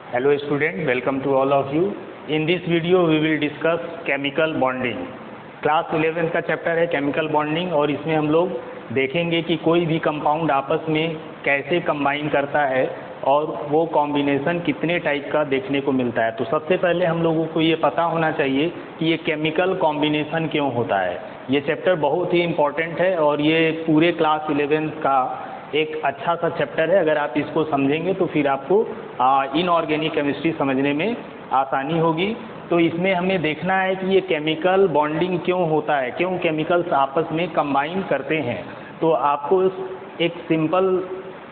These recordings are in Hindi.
Hello student, welcome to all of you. In this video we will discuss chemical bonding. Class 11 का चैप्टर है केमिकल बॉन्डिंग और इसमें हम लोग देखेंगे कि कोई भी कंपाउंड आपस में कैसे कंबाइन करता है और वो कॉम्बिनेशन कितने टाइप का देखने को मिलता है। तो सबसे पहले हम लोगों को ये पता होना चाहिए कि ये केमिकल कॉम्बिनेशन क्यों होता है। ये चैप्टर बहुत ही इम्पॉर्टेंट है और ये पूरे क्लास 11 का एक अच्छा सा चैप्टर है। अगर आप इसको समझेंगे तो फिर आपको इनऑर्गेनिक केमिस्ट्री समझने में आसानी होगी। तो इसमें हमें देखना है कि ये केमिकल बॉन्डिंग क्यों होता है, क्यों केमिकल्स आपस में कंबाइन करते हैं। तो आपको एक सिंपल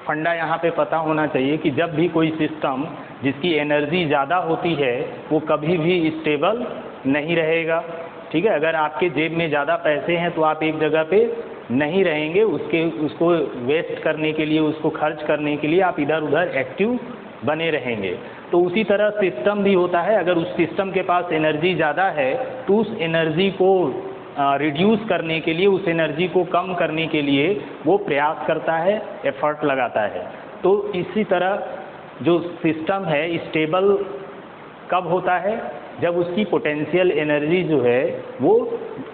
फंडा यहाँ पे पता होना चाहिए कि जब भी कोई सिस्टम जिसकी एनर्जी ज़्यादा होती है वो कभी भी स्टेबल नहीं रहेगा। ठीक है, अगर आपके जेब में ज़्यादा पैसे हैं तो आप एक जगह पे नहीं रहेंगे, उसको वेस्ट करने के लिए, उसको खर्च करने के लिए आप इधर उधर एक्टिव बने रहेंगे। तो उसी तरह सिस्टम भी होता है। अगर उस सिस्टम के पास एनर्जी ज़्यादा है तो उस एनर्जी को रिड्यूस करने के लिए, उस एनर्जी को कम करने के लिए वो प्रयास करता है, एफर्ट लगाता है। तो इसी तरह जो सिस्टम है स्टेबल कब होता है, जब उसकी पोटेंशियल एनर्जी जो है वो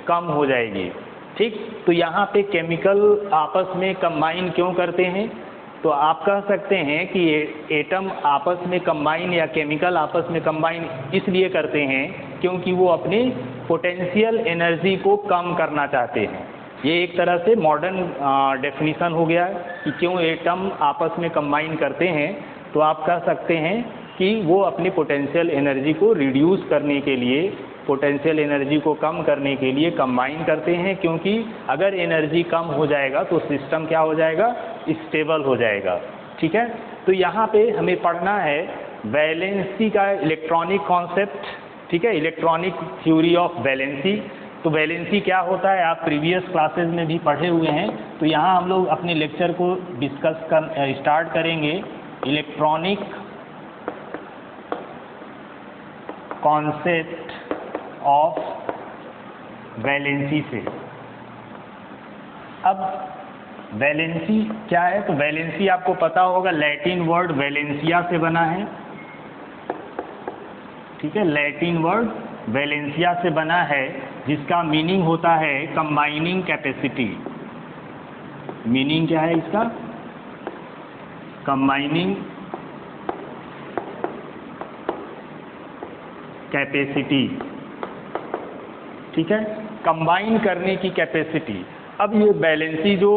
कम हो जाएगी। ठीक, तो यहाँ पे केमिकल आपस में कंबाइन क्यों करते हैं, तो आप कह सकते हैं कि एटम आपस में कंबाइन या केमिकल आपस में कंबाइन इसलिए करते हैं क्योंकि वो अपनी पोटेंशियल एनर्जी को कम करना चाहते हैं। ये एक तरह से मॉडर्न डेफिनीशन हो गया कि क्यों एटम आपस में कंबाइन करते हैं। तो आप कह सकते हैं कि वो अपनी पोटेंशियल एनर्जी को रिड्यूस करने के लिए, पोटेंशियल एनर्जी को कम करने के लिए कंबाइन करते हैं, क्योंकि अगर एनर्जी कम हो जाएगा तो सिस्टम क्या हो जाएगा, स्टेबल हो जाएगा। ठीक है, तो यहाँ पे हमें पढ़ना है वैलेंसी का इलेक्ट्रॉनिक कॉन्सेप्ट। ठीक है, इलेक्ट्रॉनिक थ्योरी ऑफ वैलेंसी। तो वैलेंसी क्या होता है आप प्रीवियस क्लासेस में भी पढ़े हुए हैं। तो यहाँ हम लोग अपने लेक्चर को स्टार्ट करेंगे इलेक्ट्रॉनिक कॉन्सेप्ट ऑफ वैलेंसी से। अब वैलेंसी क्या है, तो वैलेंसी आपको पता होगा लैटिन वर्ड वैलेंसिया से बना है। ठीक है, लैटिन वर्ड वैलेंसिया से बना है जिसका मीनिंग होता है कंबाइनिंग कैपेसिटी। मीनिंग क्या है इसका, कंबाइनिंग कैपेसिटी। ठीक है, कंबाइन करने की कैपेसिटी। अब ये वैलेंसी जो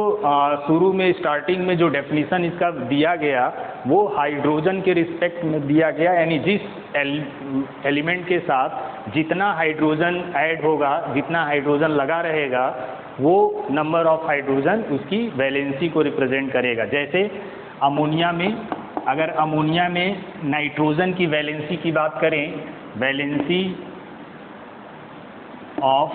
शुरू में स्टार्टिंग में जो डेफिनीशन इसका दिया गया वो हाइड्रोजन के रिस्पेक्ट में दिया गया, यानी जिस एलिमेंट के साथ जितना हाइड्रोजन ऐड होगा, जितना हाइड्रोजन लगा रहेगा, वो नंबर ऑफ हाइड्रोजन उसकी वैलेंसी को रिप्रेजेंट करेगा। जैसे अमोनिया में, अगर अमोनिया में नाइट्रोजन की वैलेंसी की बात करें, वैलेंसी ऑफ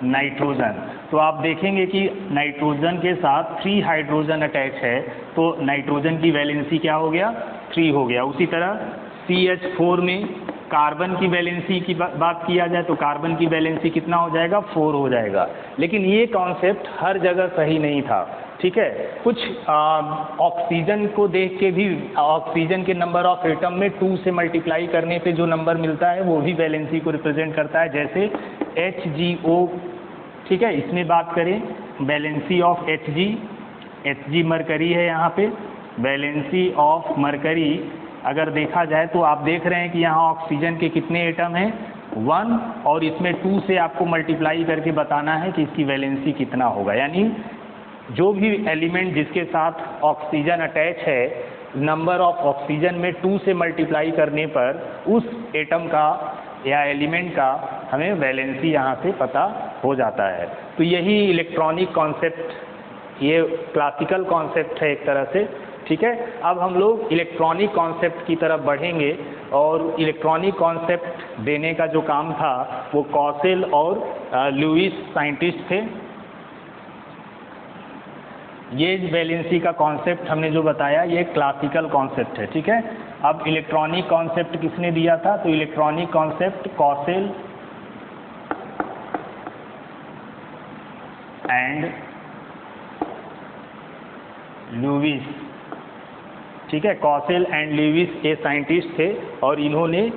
नाइट्रोजन, तो आप देखेंगे कि नाइट्रोजन के साथ 3 हाइड्रोजन अटैच है, तो नाइट्रोजन की वैलेंसी क्या हो गया, 3 हो गया। उसी तरह CH4 में कार्बन की वैलेंसी की बात किया जाए तो कार्बन की वैलेंसी कितना हो जाएगा, 4 हो जाएगा। लेकिन ये कॉन्सेप्ट हर जगह सही नहीं था। ठीक है, कुछ ऑक्सीजन को देख के भी ऑक्सीजन के नंबर ऑफ एटम में 2 से मल्टीप्लाई करने पे जो नंबर मिलता है वो भी वैलेंसी को रिप्रेजेंट करता है, जैसे HgO। ठीक है, इसमें बात करें वैलेंसी ऑफ Hg मरकरी है यहाँ पे, वैलेंसी ऑफ मरकरी अगर देखा जाए तो आप देख रहे हैं कि यहाँ ऑक्सीजन के कितने एटम हैं, 1, और इसमें 2 से आपको मल्टीप्लाई करके बताना है कि इसकी वैलेंसी कितना होगा। यानी जो भी एलिमेंट जिसके साथ ऑक्सीजन अटैच है, नंबर ऑफ ऑक्सीजन में 2 से मल्टीप्लाई करने पर उस एटम का या एलिमेंट का हमें वैलेंसी यहाँ से पता हो जाता है। तो यही इलेक्ट्रॉनिक कॉन्सेप्ट, ये क्लासिकल कॉन्सेप्ट है एक तरह से। ठीक है, अब हम लोग इलेक्ट्रॉनिक कॉन्सेप्ट की तरफ बढ़ेंगे और इलेक्ट्रॉनिक कॉन्सेप्ट देने का जो काम था वो कॉसेल और लुईस साइंटिस्ट थे। ये वैलेंसी का कॉन्सेप्ट हमने जो बताया ये क्लासिकल कॉन्सेप्ट है। ठीक है, अब इलेक्ट्रॉनिक कॉन्सेप्ट किसने दिया था, तो इलेक्ट्रॉनिक कॉन्सेप्ट कॉसेल एंड लुईस। ठीक है। कॉसेल एंड लेविस ये साइंटिस्ट थे और इन्होंने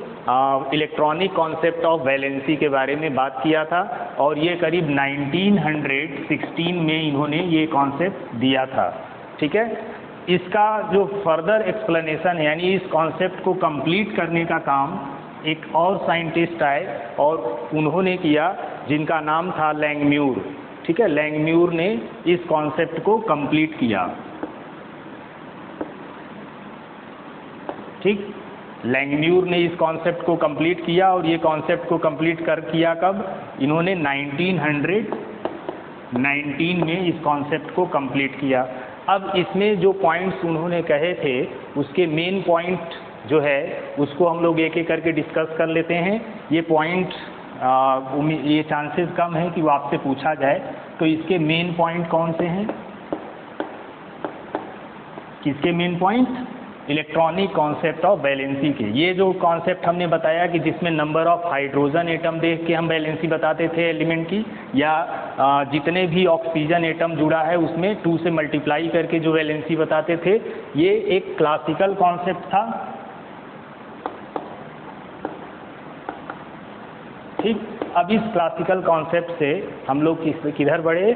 इलेक्ट्रॉनिक कॉन्सेप्ट ऑफ वैलेंसी के बारे में बात किया था और ये करीब 1916 में इन्होंने ये कॉन्सेप्ट दिया था, ठीक है। इसका जो फर्दर एक्सप्लेनेशन यानी इस कॉन्सेप्ट को कंप्लीट करने का काम एक और साइंटिस्ट आए और उन्होंने किया, जिनका नाम था लैंगम्यूर, ठीक है। लैंगम्यूर ने इस कॉन्सेप्ट को कंप्लीट किया, ठीक। लैंगम्यूर ने इस कॉन्सेप्ट को कंप्लीट किया और ये कॉन्सेप्ट को कंप्लीट किया कब? इन्होंने 1919 में इस कॉन्सेप्ट को कंप्लीट किया। अब इसमें जो पॉइंट्स उन्होंने कहे थे उसके मेन पॉइंट जो है उसको हम लोग एक एक करके डिस्कस कर लेते हैं। ये पॉइंट ये चांसेस कम है कि वो आपसे पूछा जाए, तो इसके मेन पॉइंट कौन से हैं? किसके main point? Electronic concept of valency के। ये जो कॉन्सेप्ट हमने बताया कि जिसमें नंबर ऑफ हाइड्रोजन एटम देख के हम वैलेंसी बताते थे एलिमेंट की, या जितने भी ऑक्सीजन एटम जुड़ा है उसमें 2 से मल्टीप्लाई करके जो वैलेंसी बताते थे, ये एक क्लासिकल कॉन्सेप्ट था, ठीक। अब इस क्लासिकल कॉन्सेप्ट से हम लोग किधर बढ़े?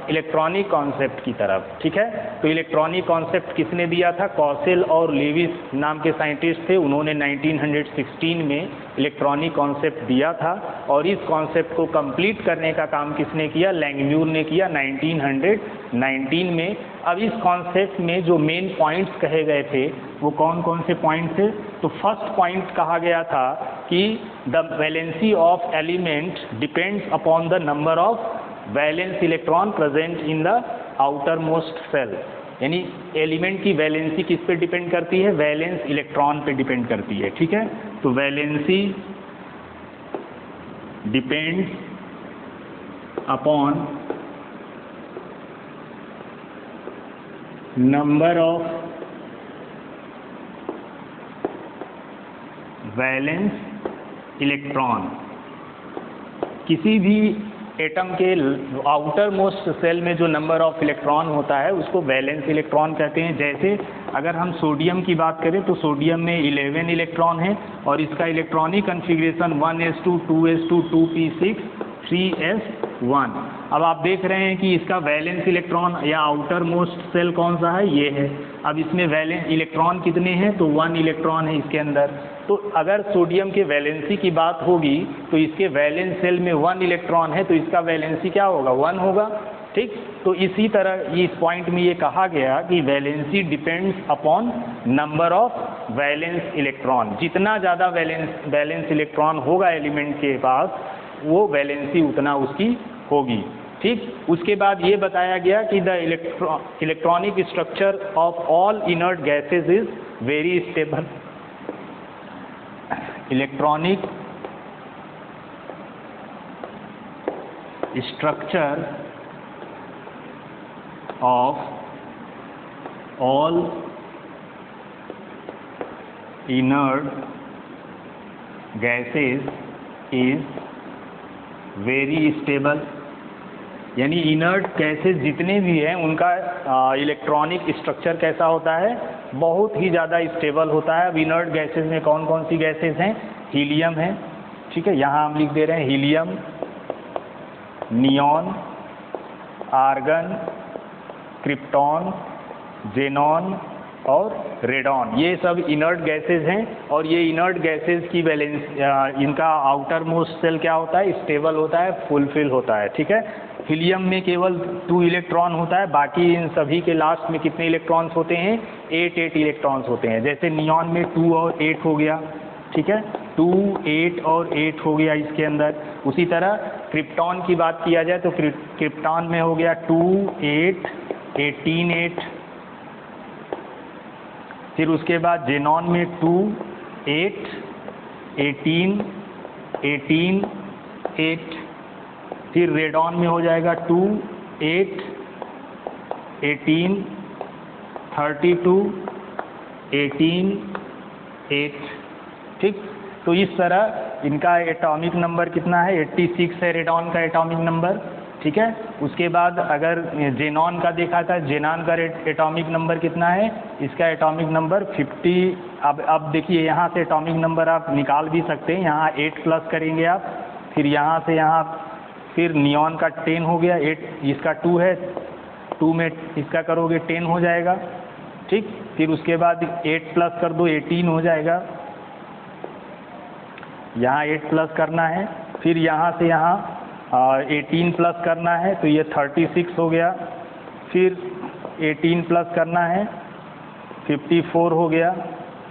इलेक्ट्रॉनिक कॉन्सेप्ट की तरफ, ठीक है। तो इलेक्ट्रॉनिक कॉन्सेप्ट किसने दिया था? कॉसेल और लेविस नाम के साइंटिस्ट थे, उन्होंने 1916 में इलेक्ट्रॉनिक कॉन्सेप्ट दिया था और इस कॉन्सेप्ट को कंप्लीट करने का काम किसने किया? लैंगम्यूर ने किया 1919 में। अब इस कॉन्सेप्ट में जो मेन पॉइंट्स कहे गए थे वो कौन कौन से पॉइंट थे? तो फर्स्ट पॉइंट कहा गया था कि the valency of element depends upon the number of valence electron present in the outermost shell. यानी एलिमेंट की वैलेंसी किस पे डिपेंड करती है? वैलेंस इलेक्ट्रॉन पे डिपेंड करती है, ठीक है। तो valency depends upon number of valence electron. किसी भी एटम के आउटर मोस्ट सेल में जो नंबर ऑफ इलेक्ट्रॉन होता है उसको वैलेंस इलेक्ट्रॉन कहते हैं। जैसे अगर हम सोडियम की बात करें तो सोडियम में 11 इलेक्ट्रॉन है और इसका electronic configuration 1s2 2s2 2p6 3s1। अब आप देख रहे हैं कि इसका वैलेंस इलेक्ट्रॉन या आउटर मोस्ट सेल कौन सा है? ये है। अब इसमें वैलेंस इलेक्ट्रॉन कितने हैं? तो 1 इलेक्ट्रॉन है इसके अंदर। तो अगर सोडियम के वैलेंसी की बात होगी तो इसके वैलेंस सेल में 1 इलेक्ट्रॉन है तो इसका वैलेंसी क्या होगा? 1 होगा, ठीक। तो इसी तरह इस पॉइंट में ये कहा गया कि valency depends upon number of valence electron. जितना ज़्यादा वैलेंस इलेक्ट्रॉन होगा एलिमेंट के पास वो वैलेंसी उतना उसकी होगी, ठीक। उसके बाद ये बताया गया कि the electronic structure of all inert gases is very stable. Electronic structure of all inert gases is very stable. यानी इनर्ट गैसेज जितने भी हैं उनका इलेक्ट्रॉनिक स्ट्रक्चर कैसा होता है? बहुत ही ज़्यादा स्टेबल होता है। अब इनर्ट गैसेज में कौन कौन सी गैसेज हैं? हीलियम है, ठीक है, यहाँ हम लिख दे रहे हैं helium, neon, argon, krypton, xenon और रेडॉन, ये सब इनर्ट गैसेज हैं। और ये इनर्ट गैसेज की वैलेंस इनका आउटर मोस्ट सेल क्या होता है? स्टेबल होता है, फुलफिल होता है, ठीक है। हीलियम में केवल 2 इलेक्ट्रॉन होता है, बाकी इन सभी के लास्ट में कितने इलेक्ट्रॉन्स होते हैं? 8 इलेक्ट्रॉन्स होते हैं। जैसे नियॉन में 2 और 8 हो गया, ठीक है, 2 8 और 8 हो गया इसके अंदर। उसी तरह क्रिप्टॉन की बात किया जाए तो क्रिप्टॉन में हो गया 2 8 18 8। फिर उसके बाद जेनॉन में 2 8 18 18 8। फिर रेडॉन में हो जाएगा 2 8 18 32 18 8, ठीक। तो इस तरह इनका एटॉमिक नंबर कितना है? 86 है रेडॉन का एटॉमिक नंबर, ठीक है। उसके बाद अगर जेनॉन का देखा था, जेनॉन का एटॉमिक नंबर कितना है, इसका एटॉमिक नंबर 50। अब देखिए यहाँ से एटॉमिक नंबर आप निकाल भी सकते हैं, यहाँ 8 प्लस करेंगे आप, फिर यहाँ से यहाँ, फिर नियॉन का 10 हो गया, 8 इसका 2 है, 2 में इसका करोगे 10 हो जाएगा, ठीक। फिर उसके बाद 8 प्लस कर दो, 18 हो जाएगा, यहाँ 8 प्लस करना है, फिर यहाँ से यहाँ 18 प्लस करना है, तो ये 36 हो गया, फिर 18 प्लस करना है, 54 हो गया,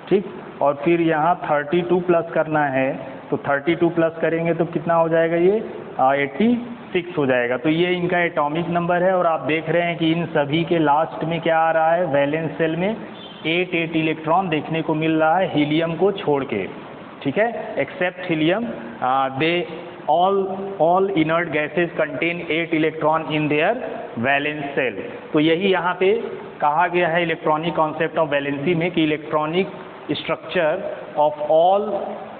ठीक। और फिर यहाँ 32 प्लस करना है, तो 32 प्लस करेंगे तो कितना हो जाएगा, ये 86 हो जाएगा। तो ये इनका एटॉमिक नंबर है। और आप देख रहे हैं कि इन सभी के लास्ट में क्या आ रहा है, वैलेंस सेल में 8 इलेक्ट्रॉन देखने को मिल रहा है, हीलियम को छोड़ के, ठीक है, except helium. They all inert gases contain 8 electron in their valence shell. तो यही यहाँ पे कहा गया है इलेक्ट्रॉनिक कॉन्सेप्ट ऑफ वैलेंसी में कि electronic structure of all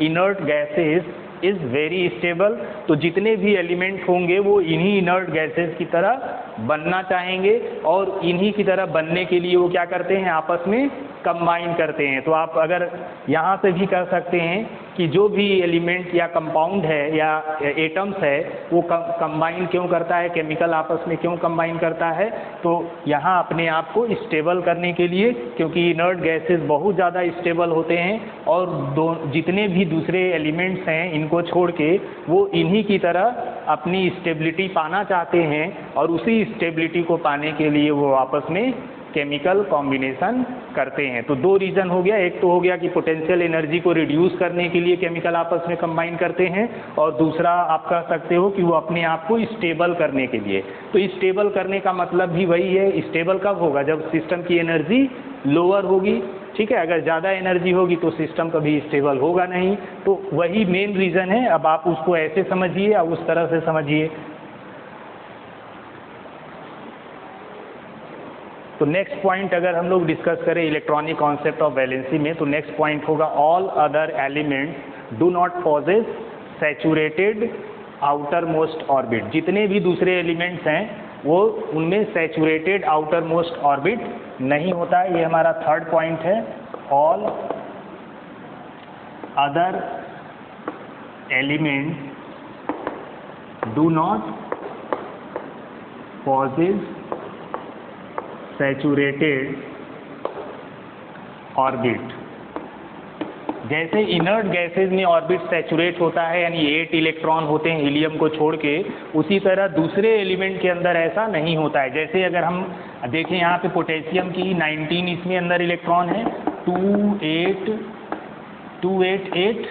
inert gases is very stable. तो जितने भी एलिमेंट होंगे वो इन्हीं इनर्ट गैसेस की तरह बनना चाहेंगे, और इन्हीं की तरह बनने के लिए वो क्या करते हैं, आपस में कंबाइन करते हैं। तो आप अगर यहाँ से भी कर सकते हैं कि जो भी एलिमेंट या कंपाउंड है या एटम्स है वो कंबाइन क्यों करता है, केमिकल आपस में क्यों कंबाइन करता है, तो यहाँ अपने आप को स्टेबल करने के लिए, क्योंकि इनर्ट गैसेस बहुत ज़्यादा स्टेबल होते हैं और जितने भी दूसरे एलिमेंट्स हैं इनको छोड़ के वो इन्हीं की तरह अपनी स्टेबिलिटी पाना चाहते हैं, और उसी स्टेबिलिटी को पाने के लिए वो आपस में केमिकल कॉम्बिनेशन करते हैं। तो 2 रीज़न हो गया, एक तो हो गया कि पोटेंशियल एनर्जी को रिड्यूस करने के लिए केमिकल आपस में कंबाइन करते हैं, और दूसरा आप कह सकते हो कि वो अपने आप को स्टेबल करने के लिए। तो स्टेबल करने का मतलब भी वही है, स्टेबल कब होगा, जब सिस्टम की एनर्जी लोअर होगी, ठीक है। अगर ज़्यादा एनर्जी होगी तो सिस्टम कभी स्टेबल होगा नहीं। तो वही मेन रीज़न है। अब आप उसको ऐसे समझिए या उस तरह से समझिए। तो नेक्स्ट पॉइंट अगर हम लोग डिस्कस करें इलेक्ट्रॉनिक कॉन्सेप्ट ऑफ वैलेंसी में, तो नेक्स्ट पॉइंट होगा all other elements do not possess saturated outermost orbit. जितने भी दूसरे एलिमेंट्स हैं वो उनमें सैचुरेटेड आउटर मोस्ट ऑर्बिट नहीं होता है। ये हमारा थर्ड पॉइंट है। All other elements do not possess saturated orbit. जैसे इनर्ट गैसेज में ऑर्बिट सैचुरेट होता है, यानी 8 इलेक्ट्रॉन होते हैं हीलियम को छोड़ के, उसी तरह दूसरे एलिमेंट के अंदर ऐसा नहीं होता है। जैसे अगर हम देखें यहाँ पे पोटेशियम की 19 इसमें अंदर इलेक्ट्रॉन है, 2 8 8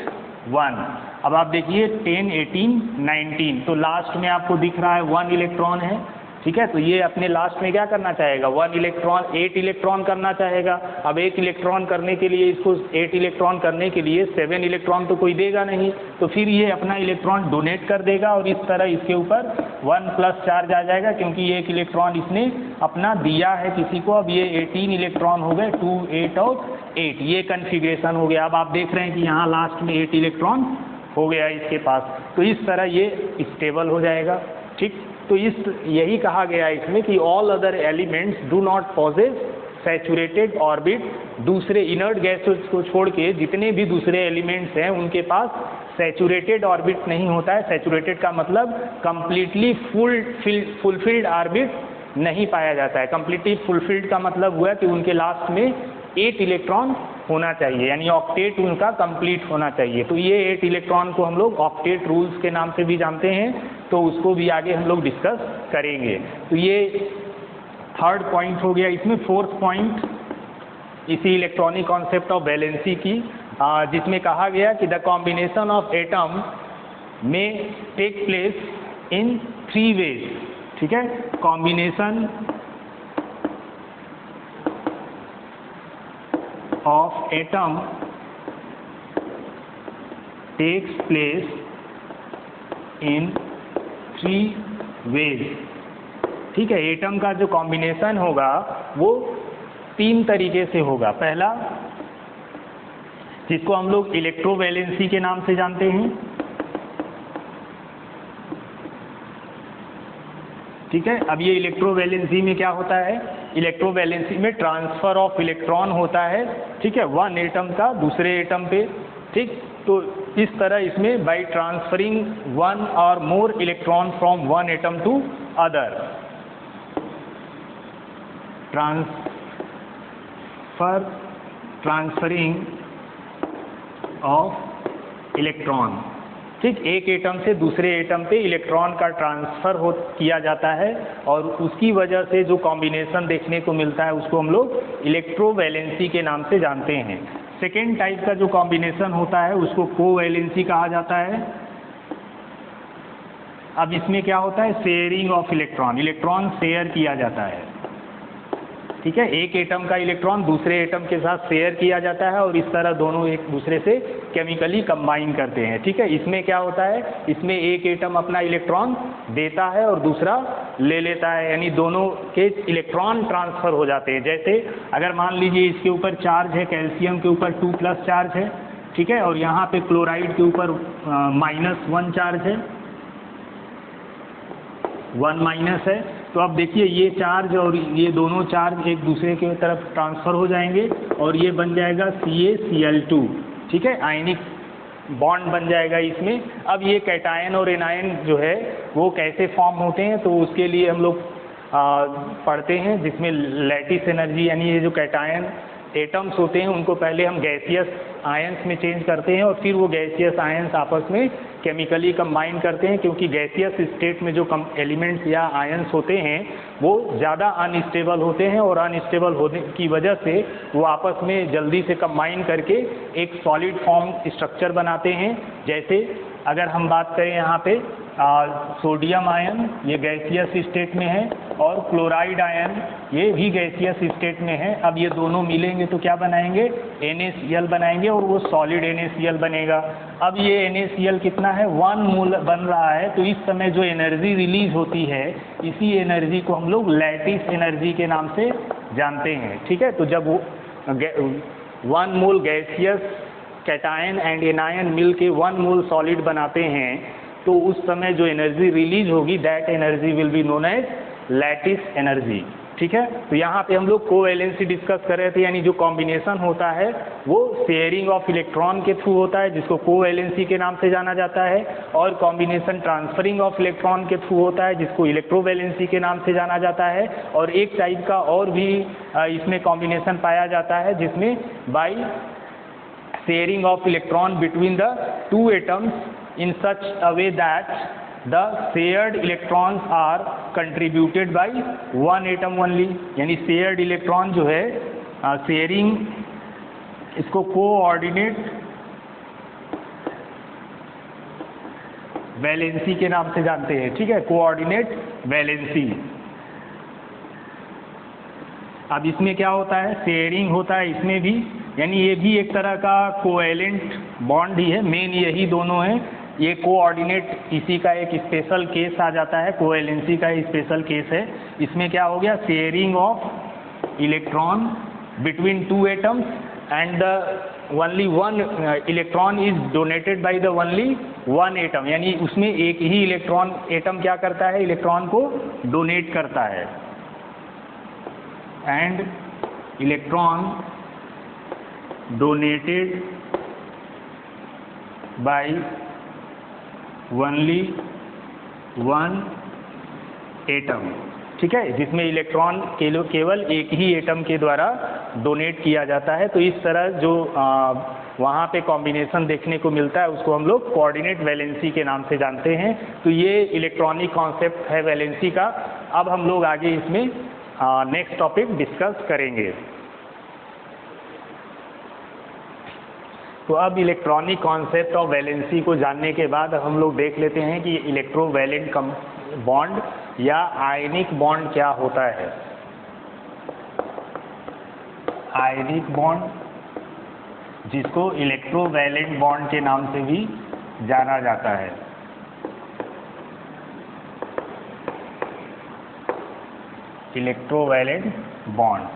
1। अब आप देखिए 10 18 19, तो लास्ट में आपको दिख रहा है 1 इलेक्ट्रॉन है, ठीक है। तो ये अपने लास्ट में क्या करना चाहेगा, 1 इलेक्ट्रॉन 8 इलेक्ट्रॉन करना चाहेगा। अब 1 इलेक्ट्रॉन करने के लिए, इसको 8 इलेक्ट्रॉन करने के लिए 7 इलेक्ट्रॉन तो कोई देगा नहीं, तो फिर ये अपना इलेक्ट्रॉन डोनेट कर देगा और इस तरह इसके ऊपर 1 प्लस चार्ज आ जाएगा, क्योंकि 1 इलेक्ट्रॉन इसने अपना दिया है किसी को। अब ये 18 इलेक्ट्रॉन हो गए, 2 8 और 8, ये कन्फिग्रेशन हो गया। अब आप देख रहे हैं कि यहाँ लास्ट में 8 इलेक्ट्रॉन हो गया इसके पास, तो इस तरह ये स्टेबल हो जाएगा, ठीक। तो यही कहा गया है इसमें कि all other elements do not possess saturated orbit. दूसरे इनर्ट गैसेस को छोड़ के जितने भी दूसरे एलिमेंट्स हैं उनके पास सैचुरेटेड ऑर्बिट नहीं होता है। सैचुरेटेड का मतलब कंप्लीटली फुलफिल्ड ऑर्बिट नहीं पाया जाता है। कंप्लीटली फुलफिल्ड का मतलब हुआ कि उनके लास्ट में 8 इलेक्ट्रॉन होना चाहिए, यानी ऑक्टेट उनका कंप्लीट होना चाहिए। तो ये 8 इलेक्ट्रॉन को हम लोग ऑक्टेट रूल्स के नाम से भी जानते हैं, तो उसको भी आगे हम लोग डिस्कस करेंगे। तो ये थर्ड पॉइंट हो गया। इसमें फोर्थ पॉइंट इसी इलेक्ट्रॉनिक कॉन्सेप्ट ऑफ वैलेंसी की, जिसमें कहा गया कि द कॉम्बिनेशन ऑफ एटम में टेक प्लेस इन 3 वेज, ठीक है। Combination of atom takes place in 3 ways, ठीक है। एटम का जो कॉम्बिनेशन होगा वो 3 तरीके से होगा। पहला, जिसको हम लोग इलेक्ट्रोवैलेंसी के नाम से जानते हैं, ठीक है। अब ये इलेक्ट्रोवैलेंसी में क्या होता है, इलेक्ट्रोवैलेंसी में ट्रांसफ़र ऑफ इलेक्ट्रॉन होता है, ठीक है, वन एटम का दूसरे एटम पे, ठीक। तो इस तरह इसमें bye transferring one or more electron from one atom to other, transferring of electron, ठीक। एक एटम से दूसरे एटम पे इलेक्ट्रॉन का ट्रांसफ़र किया जाता है और उसकी वजह से जो कॉम्बिनेशन देखने को मिलता है उसको हम लोग इलेक्ट्रोवैलेंसी के नाम से जानते हैं। सेकेंड टाइप का जो कॉम्बिनेशन होता है उसको कोवैलेंसी कहा जाता है। अब इसमें क्या होता है, sharing of electron, electron share किया जाता है, ठीक है। एक एटम का इलेक्ट्रॉन दूसरे एटम के साथ शेयर किया जाता है और इस तरह दोनों एक दूसरे से केमिकली कंबाइन करते हैं, ठीक है। इसमें क्या होता है, इसमें एक एटम अपना इलेक्ट्रॉन देता है और दूसरा ले लेता है, यानी दोनों के इलेक्ट्रॉन ट्रांसफ़र हो जाते हैं। जैसे अगर मान लीजिए इसके ऊपर चार्ज है, कैल्शियम के ऊपर 2+ चार्ज है, ठीक है, और यहाँ पे क्लोराइड के ऊपर -1 चार्ज है, 1- है। तो अब देखिए ये चार्ज और ये दोनों चार्ज एक दूसरे के तरफ ट्रांसफ़र हो जाएंगे और ये बन जाएगा CaCl2, ठीक है, आयनिक बॉन्ड बन जाएगा इसमें। अब ये कैटायन और एनायन जो है वो कैसे फॉर्म होते हैं, तो उसके लिए हम लोग पढ़ते हैं, जिसमें लैटिस एनर्जी, यानी ये जो कैटायन एटम्स होते हैं उनको पहले हम गैसियस आयंस में चेंज करते हैं और फिर वो गैसियस आयंस आपस में केमिकली कंबाइन करते हैं, क्योंकि गैसियस स्टेट में जो एलिमेंट्स या आयंस होते हैं वो ज़्यादा अनस्टेबल होते हैं और अनस्टेबल होने की वजह से वो आपस में जल्दी से कंबाइन करके एक सॉलिड फॉर्म स्ट्रक्चर बनाते हैं। जैसे अगर हम बात करें यहाँ पे सोडियम आयन, ये गैसियस स्टेट में है, और क्लोराइड आयन ये भी गैसियस स्टेट में है। अब ये दोनों मिलेंगे तो क्या बनाएंगे, NaCl बनाएंगे और वो सॉलिड NaCl बनेगा। अब ये NaCl कितना है, 1 मोल बन रहा है। तो इस समय जो एनर्जी रिलीज होती है इसी एनर्जी को हम लोग लैटिस एनर्जी के नाम से जानते हैं, ठीक है। तो जब वो 1 मोल गैसियस कैटायन एंड एनायन मिल के 1 मोल सॉलिड बनाते हैं तो उस समय जो एनर्जी रिलीज होगी that energy will be known as lattice energy, ठीक है। तो यहाँ पे हम लोग कोवैलेंसी डिस्कस कर रहे थे, यानी जो कॉम्बिनेशन होता है वो शेयरिंग ऑफ इलेक्ट्रॉन के थ्रू होता है जिसको कोवैलेंसी के नाम से जाना जाता है, और कॉम्बिनेशन ट्रांसफरिंग ऑफ इलेक्ट्रॉन के थ्रू होता है जिसको इलेक्ट्रोवैलेंसी के नाम से जाना जाता है। और एक टाइप का और भी इसमें कॉम्बिनेशन पाया जाता है जिसमें by sharing of electron between the two atoms in such a way that the shared electrons are contributed by one atom only, यानी shared electron जो है sharing, इसको कोऑर्डिनेट वैलेंसी के नाम से जानते हैं, ठीक है, कोऑर्डिनेट वैलेंसी। अब इसमें क्या होता है, शेयरिंग होता है इसमें भी, यानी ये भी एक तरह का कोवैलेंट बॉन्ड ही है, मेन यही दोनों हैं। ये कोऑर्डिनेट इसी का एक स्पेशल केस आ जाता है, कोवैलेंसी का स्पेशल केस है। इसमें क्या हो गया, sharing of electron between 2 atoms and the only 1 electron is donated by the only 1 atom, यानी उसमें एक ही इलेक्ट्रॉन एटम क्या करता है, इलेक्ट्रॉन को डोनेट करता है, and electron donated by only 1 atom, ठीक है, जिसमें इलेक्ट्रॉन केवल एक ही एटम के द्वारा डोनेट किया जाता है। तो इस तरह जो वहाँ पे कॉम्बिनेशन देखने को मिलता है उसको हम लोग कोऑर्डिनेट वैलेंसी के नाम से जानते हैं। तो ये इलेक्ट्रॉनिक कॉन्सेप्ट है वैलेंसी का। अब हम लोग आगे इसमें नेक्स्ट टॉपिक डिस्कस करेंगे। तो अब इलेक्ट्रॉनिक कॉन्सेप्ट ऑफ वैलेंसी को जानने के बाद हम लोग देख लेते हैं कि इलेक्ट्रोवैलेंट बॉन्ड या आयनिक बॉन्ड क्या होता है। आयनिक बॉन्ड जिसको इलेक्ट्रोवैलेंट बॉन्ड के नाम से भी जाना जाता है। इलेक्ट्रोवैलेंट बॉन्ड,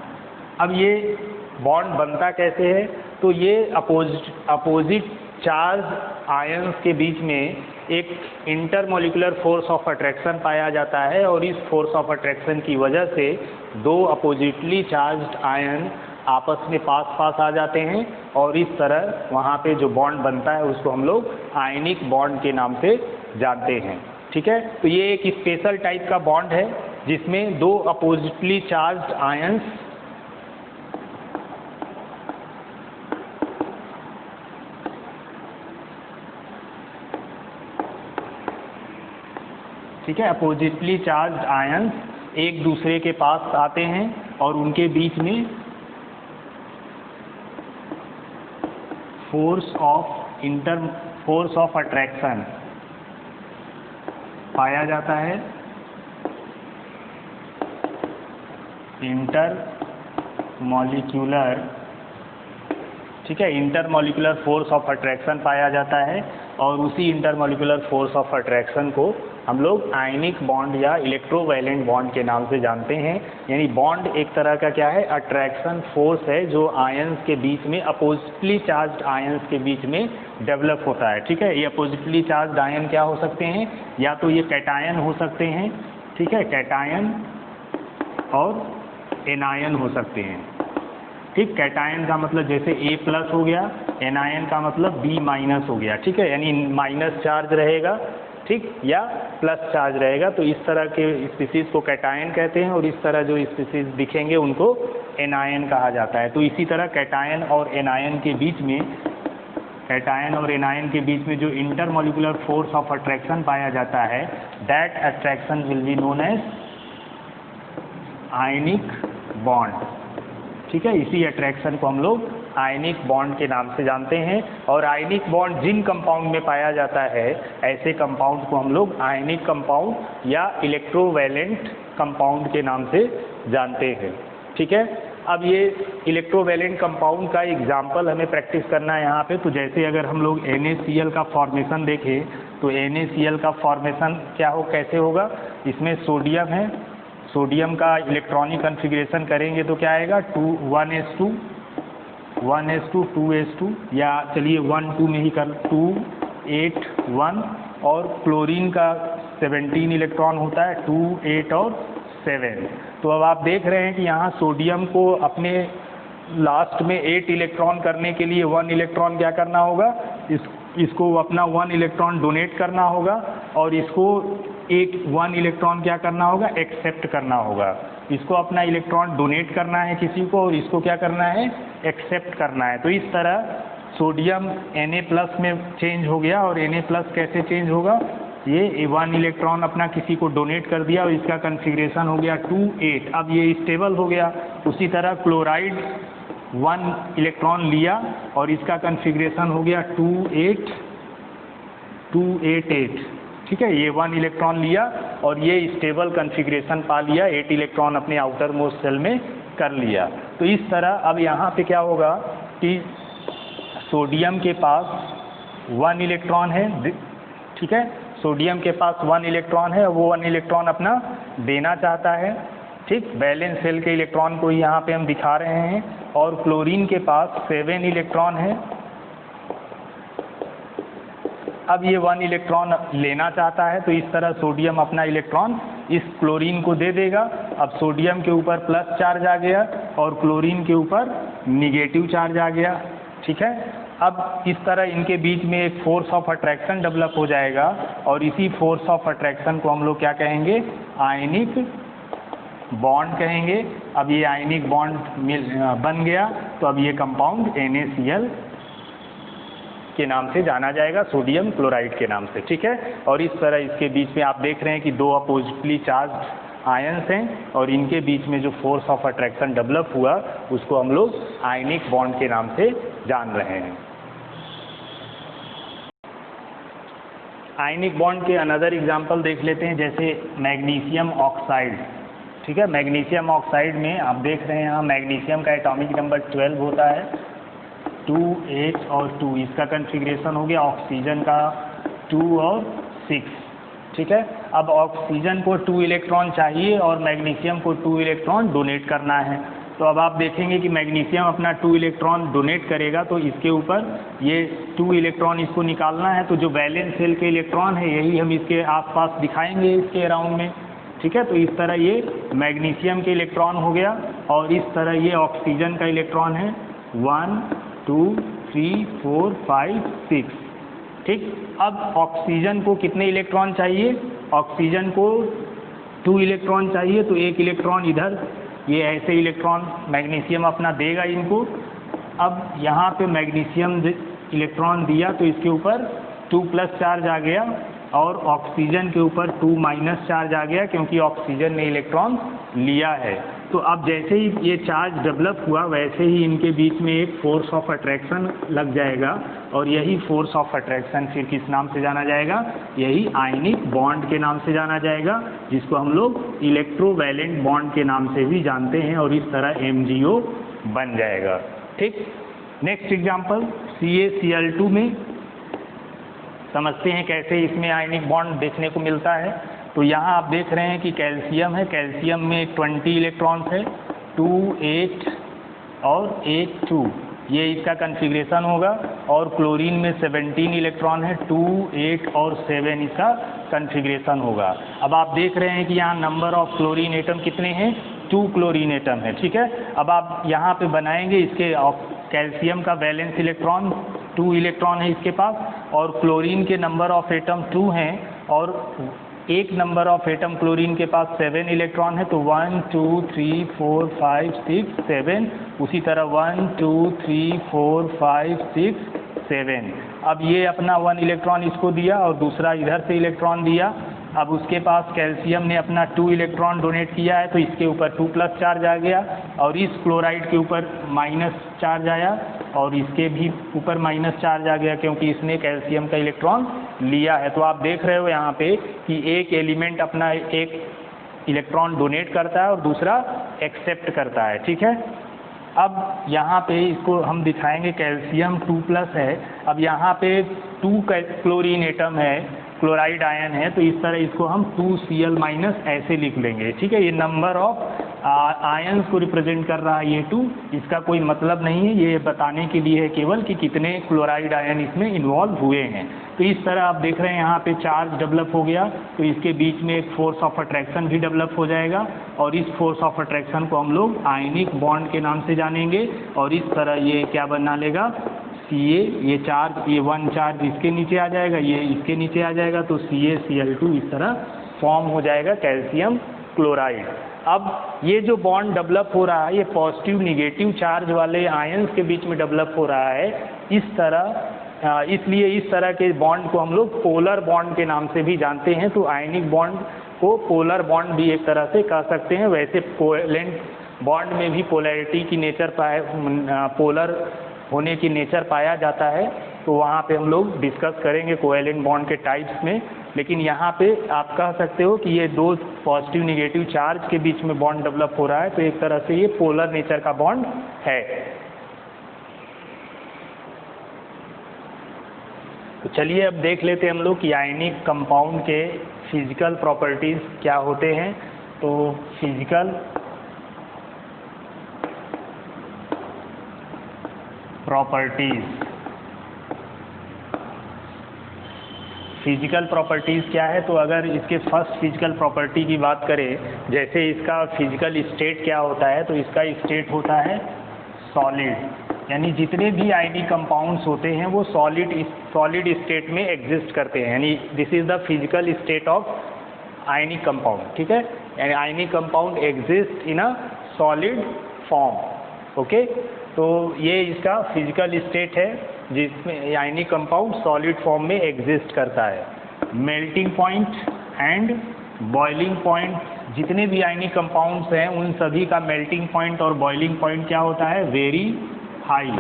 अब ये बॉन्ड बनता कैसे है, तो ये अपोजिट चार्ज आयंस के बीच में एक इंटरमॉलिक्यूलर फोर्स ऑफ अट्रैक्शन पाया जाता है और इस फोर्स ऑफ अट्रैक्शन की वजह से दो अपोजिटली चार्ज्ड आयन आपस में पास आ जाते हैं और इस तरह वहाँ पे जो बॉन्ड बनता है उसको हम लोग आयनिक बॉन्ड के नाम से जानते हैं। ठीक है, तो ये एक स्पेशल टाइप का बॉन्ड है जिसमें दो अपोजिटली चार्ज्ड आयंस ठीक है, अपोजिटली चार्ज्ड आयंस एक दूसरे के पास आते हैं और उनके बीच में फोर्स ऑफ अट्रैक्शन पाया जाता है। इंटरमॉलिक्यूलर ठीक है, इंटरमॉलिक्यूलर फोर्स ऑफ अट्रैक्शन पाया जाता है और उसी इंटरमॉलिक्यूलर फोर्स ऑफ अट्रैक्शन को हम लोग आयनिक बॉन्ड या इलेक्ट्रोवैलेंट बॉन्ड के नाम से जानते हैं। यानी बॉन्ड एक तरह का क्या है, अट्रैक्शन फोर्स है जो आयंस के बीच में, अपोजिटली चार्ज्ड आयंस के बीच में डेवलप होता है। ठीक है, ये अपोजिटली चार्ज्ड आयन क्या हो सकते हैं, या तो ये कैटायन हो सकते हैं, ठीक है, कैटायन और एनायन हो सकते हैं। ठीक, कैटायन का मतलब जैसे A+ हो गया, एनायन का मतलब B- हो गया। ठीक है, यानी माइनस चार्ज रहेगा, ठीक, या प्लस चार्ज रहेगा। तो इस तरह के स्पीसीज को कैटायन कहते हैं और इस तरह जो स्पीसीज दिखेंगे उनको एनायन कहा जाता है। तो इसी तरह कैटायन और एनायन के बीच में जो इंटरमॉलिक्यूलर फोर्स ऑफ अट्रैक्शन पाया जाता है, that attraction will be known as ionic bond. ठीक है, इसी अट्रैक्शन को हम लोग आयनिक बॉन्ड के नाम से जानते हैं और आयनिक बॉन्ड जिन कंपाउंड में पाया जाता है ऐसे कंपाउंड को हम लोग आयनिक कंपाउंड या इलेक्ट्रोवैलेंट कंपाउंड के नाम से जानते हैं। ठीक है, अब ये इलेक्ट्रोवैलेंट कंपाउंड का एग्जाम्पल हमें प्रैक्टिस करना है यहाँ पे। तो जैसे अगर हम लोग NaCl का फॉर्मेशन देखें तो NaCl का फॉर्मेशन क्या हो, कैसे होगा, इसमें सोडियम है, सोडियम का इलेक्ट्रॉनिक कन्फिग्रेशन करेंगे तो क्या आएगा, 1s2 2s2 या चलिए 1 2 में ही कर 2 8 1 और क्लोरीन का 17 इलेक्ट्रॉन होता है, 2 8 और 7। तो अब आप देख रहे हैं कि यहाँ सोडियम को अपने लास्ट में 8 इलेक्ट्रॉन करने के लिए 1 इलेक्ट्रॉन क्या करना होगा, इसको अपना 1 इलेक्ट्रॉन डोनेट करना होगा और इसको 1 इलेक्ट्रॉन क्या करना होगा, एक्सेप्ट करना होगा। इसको अपना इलेक्ट्रॉन डोनेट करना है किसी को और इसको क्या करना है, एक्सेप्ट करना है। तो इस तरह सोडियम Na+ में चेंज हो गया और Na+ कैसे चेंज होगा, ये 1 इलेक्ट्रॉन अपना किसी को डोनेट कर दिया और इसका कन्फिग्रेशन हो गया 2 8। अब ये स्टेबल हो गया। उसी तरह क्लोराइड 1 इलेक्ट्रॉन लिया और इसका कन्फिग्रेशन हो गया 2 8 2 8 8। ठीक है, ये 1 इलेक्ट्रॉन लिया और ये स्टेबल कन्फिग्रेशन पा लिया, 8 इलेक्ट्रॉन अपने आउटर मोस्ट सेल में कर लिया। तो इस तरह अब यहाँ पे क्या होगा कि सोडियम के पास 1 इलेक्ट्रॉन है, ठीक है, सोडियम के पास 1 इलेक्ट्रॉन है और वो 1 इलेक्ट्रॉन अपना देना चाहता है। ठीक, बैलेंस सेल के इलेक्ट्रॉन को यहाँ पे हम दिखा रहे हैं और क्लोरीन के पास 7 इलेक्ट्रॉन है। अब ये 1 इलेक्ट्रॉन लेना चाहता है तो इस तरह सोडियम अपना इलेक्ट्रॉन इस क्लोरीन को दे देगा। अब सोडियम के ऊपर प्लस चार्ज आ गया और क्लोरीन के ऊपर निगेटिव चार्ज आ गया। ठीक है, अब इस तरह इनके बीच में एक फोर्स ऑफ अट्रैक्शन डेवलप हो जाएगा और इसी फोर्स ऑफ अट्रैक्शन को हम लोग क्या कहेंगे, आयनिक बॉन्ड कहेंगे। अब ये आयनिक बॉन्ड बन गया तो अब ये कंपाउंड NaCl के नाम से जाना जाएगा, सोडियम क्लोराइड के नाम से। ठीक है, और इस तरह इसके बीच में आप देख रहे हैं कि दो अपोजिटली चार्ज आयंस हैं और इनके बीच में जो फोर्स ऑफ अट्रैक्शन डेवलप हुआ उसको हम लोग आयनिक बॉन्ड के नाम से जान रहे हैं। आयनिक बॉन्ड के अनदर एग्जाम्पल देख लेते हैं, जैसे मैग्नीशियम ऑक्साइड। ठीक है, मैग्नीशियम ऑक्साइड में आप देख रहे हैं यहाँ मैग्नीशियम का एटॉमिक नंबर 12 होता है, 2 8 और 2। इसका कन्फिग्रेशन हो गया ऑक्सीजन का 2 और 6। ठीक है, अब ऑक्सीजन को 2 इलेक्ट्रॉन चाहिए और मैग्नीशियम को 2 इलेक्ट्रॉन डोनेट करना है। तो अब आप देखेंगे कि मैग्नीशियम अपना 2 इलेक्ट्रॉन डोनेट करेगा, तो इसके ऊपर ये 2 इलेक्ट्रॉन इसको निकालना है, तो जो वैलेंस शेल के इलेक्ट्रॉन है यही हम इसके आसपास दिखाएंगे इसके अराउंड में, ठीक है। तो इस तरह ये मैग्नीशियम के इलेक्ट्रॉन हो गया, और इस तरह ये ऑक्सीजन का इलेक्ट्रॉन है 1 2 3 4 5 6, ठीक। अब ऑक्सीजन को कितने इलेक्ट्रॉन चाहिए? ऑक्सीजन को 2 इलेक्ट्रॉन चाहिए, तो 1 इलेक्ट्रॉन इधर, ये ऐसे इलेक्ट्रॉन मैग्नीशियम अपना देगा इनको। अब यहाँ पे मैग्नीशियम इलेक्ट्रॉन दिया तो इसके ऊपर 2+ चार्ज आ गया, और ऑक्सीजन के ऊपर 2- चार्ज आ गया, क्योंकि ऑक्सीजन ने इलेक्ट्रॉन लिया है। तो अब जैसे ही ये चार्ज डेवलप हुआ वैसे ही इनके बीच में एक फोर्स ऑफ अट्रैक्शन लग जाएगा, और यही फोर्स ऑफ अट्रैक्शन फिर किस नाम से जाना जाएगा? यही आयनिक बॉन्ड के नाम से जाना जाएगा, जिसको हम लोग इलेक्ट्रोवैलेंट बॉन्ड के नाम से भी जानते हैं, और इस तरह MgO बन जाएगा, ठीक। नेक्स्ट एग्जाम्पल CaCl2 में समझते हैं कैसे इसमें आयनिक बॉन्ड देखने को मिलता है। तो यहाँ आप देख रहे हैं कि कैल्शियम है, कैल्शियम में 20 इलेक्ट्रॉन्स है, 2 8 और 8 2, ये इसका कन्फिग्रेशन होगा। और क्लोरीन में 17 इलेक्ट्रॉन है, 2 8 और 7 इसका कन्फिग्रेशन होगा। अब आप देख रहे हैं कि यहाँ नंबर ऑफ क्लोरीन एटम कितने हैं? 2 क्लोरीन एटम है, ठीक है। अब आप यहाँ पे बनाएंगे इसके कैल्शियम का वैलेंस इलेक्ट्रॉन 2 इलेक्ट्रॉन है इसके पास, और क्लोरीन के नंबर ऑफ एटम 2 हैं, और एक नंबर ऑफ एटम क्लोरीन के पास 7 इलेक्ट्रॉन है, तो 1 2 3 4 5 6 7, उसी तरह 1 2 3 4 5 6 7। अब ये अपना 1 इलेक्ट्रॉन इसको दिया, और दूसरा इधर से इलेक्ट्रॉन दिया। अब उसके पास कैल्शियम ने अपना 2 इलेक्ट्रॉन डोनेट किया है, तो इसके ऊपर 2+ चार्ज आ गया, और इस क्लोराइड के ऊपर माइनस चार्ज आया, और इसके भी ऊपर माइनस चार्ज आ गया, क्योंकि इसने कैल्शियम का इलेक्ट्रॉन लिया है। तो आप देख रहे हो यहाँ पे कि एक एलिमेंट अपना एक इलेक्ट्रॉन डोनेट करता है और दूसरा एक्सेप्ट करता है, ठीक है। अब यहाँ पे इसको हम दिखाएंगे कैल्शियम 2+ है। अब यहाँ पे 2 क्लोरीन एटम है, क्लोराइड आयन है, तो इस तरह इसको हम 2Cl- ऐसे लिख लेंगे, ठीक है। ये नंबर ऑफ आयन्स को रिप्रेजेंट कर रहा है ये 2, इसका कोई मतलब नहीं है, ये बताने के लिए है केवल कि कितने क्लोराइड आयन इसमें इन्वॉल्व हुए हैं। तो इस तरह आप देख रहे हैं यहाँ पे चार्ज डेवलप हो गया, तो इसके बीच में एक फोर्स ऑफ अट्रैक्शन भी डेवलप हो जाएगा, और इस फोर्स ऑफ अट्रैक्शन को हम लोग आयनिक बॉन्ड के नाम से जानेंगे। और इस तरह ये क्या बना लेगा? Ca, ये चार्ज, ये 1 चार्ज इसके नीचे आ जाएगा, ये इसके नीचे आ जाएगा, तो CaCl2 इस तरह फॉर्म हो जाएगा कैल्शियम क्लोराइड। अब ये जो बॉन्ड डेवलप हो रहा है ये पॉजिटिव निगेटिव चार्ज वाले आयंस के बीच में डेवलप हो रहा है इस तरह, इसलिए इस तरह के बॉन्ड को हम लोग पोलर बॉन्ड के नाम से भी जानते हैं। तो आयनिक बॉन्ड को पोलर बॉन्ड भी एक तरह से कह सकते हैं। वैसे कोवेलेंट बॉन्ड में भी पोलैरिटी की नेचर पोलर होने की नेचर पाया जाता है, तो वहाँ पे हम लोग डिस्कस करेंगे कोवेलेंट बॉन्ड के टाइप्स में। लेकिन यहाँ पे आप कह सकते हो कि ये 2 पॉजिटिव निगेटिव चार्ज के बीच में बॉन्ड डेवलप हो रहा है, तो एक तरह से ये पोलर नेचर का बॉन्ड है। तो चलिए अब देख लेते हैं हम लोग कि आयनिक कंपाउंड के फिजिकल प्रॉपर्टीज़ क्या होते हैं। तो फिजिकल प्रॉपर्टीज़ क्या है? तो अगर इसके फर्स्ट फिजिकल प्रॉपर्टी की बात करें, जैसे इसका फिजिकल स्टेट क्या होता है, तो इसका स्टेट होता है सॉलिड, यानी जितने भी आयनिक कंपाउंड्स होते हैं वो सॉलिड स्टेट में एग्जिस्ट करते हैं, यानी this is the physical state of ionic compound, ठीक है। यानी ionic compound exist in a solid form, okay. तो ये इसका फिजिकल स्टेट है जिसमें आयनिक कंपाउंड सॉलिड फॉर्म में एग्जिस्ट करता है। Melting point and boiling point, जितने भी आयनिक कंपाउंड्स हैं उन सभी का मेल्टिंग पॉइंट और बॉइलिंग पॉइंट क्या होता है? Very high.